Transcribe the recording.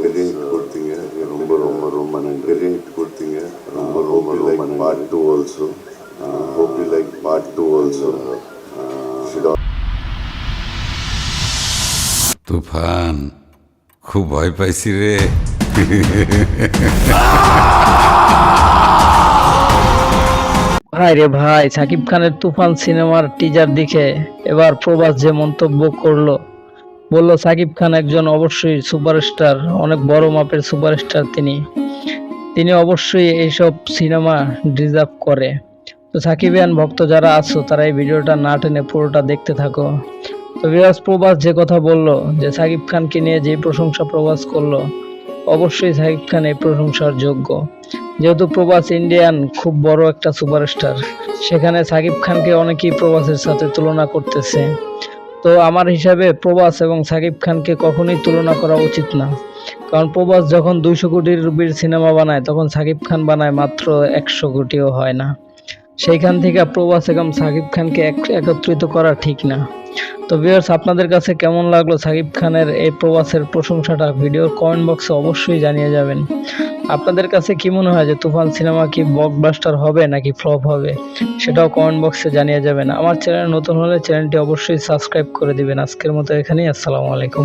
நிறைய கொடுத்தீங்க. ரொம்ப ரொம்ப ரொம்ப நன்றி. நிறைய கொடுத்தீங்க. ரொம்ப ரொம்ப ரொம்ப நன்றி. Part 2 also. Hope you like part 2 also. তুফান, খুব ভয় পাইছি রে। ভাই রে ভাই, সাকিব খানের তুফান সিনেমার টিজার দেখে এবার প্রভাস যে মন্তব্য করলো, বলল সাকিব খান একজন অবশ্যই সুপারস্টার, অনেক বড় মাপের সুপারস্টার। তিনি অবশ্যই এইসব সিনেমা ডিজার্ভ করে। তো সাকিবিয়ান ভক্ত যারা আছো তারা এই ভিডিওটা না টেনে পুরোটা দেখতে থাকো। তো ভিউয়ার্স, প্রভাস যে কথা বললো যে সাকিব খানকে নিয়ে যে প্রশংসা প্রভাস করলো, অবশ্যই সাকিব খান এই প্রশংসার যোগ্য। যেহেতু প্রভাস ইন্ডিয়ান খুব বড় একটা সুপারস্টার, সেখানে সাকিব খানকে অনেকেই প্রভাসের সাথে তুলনা করতেছে। তো আমার হিসাবে প্রভাস এবং সাকিব খানকে কখনোই তুলনা করা উচিত না। কারণ প্রভাস যখন 200 কোটির রুপির সিনেমা বানায়, তখন সাকিব খান বানায় মাত্র 100 কোটিও হয় না। সেইখান থেকে প্রভাস এবং সাকিব খানকে একত্রিত করা ঠিক না। তো ভিউয়ার্স, আপনাদের কাছে কেমন লাগলো সাকিব খানের এই প্রভাসের প্রশংসাটা, ভিডিওর কমেন্ট বক্সে অবশ্যই জানিয়ে যাবেন। আপনাদের কাছে কি মনে হয় যে তুফান সিনেমা কি ব্লকবাস্টার হবে নাকি ফ্লপ হবে, সেটাও কমেন্ট বক্সে জানিয়ে যাবেন। আমার চ্যানেল নতুন হলে চ্যানেলটি অবশ্যই সাবস্ক্রাইব করে দিবেন। আজকের মতো এখানেই, আসসালামু আলাইকুম।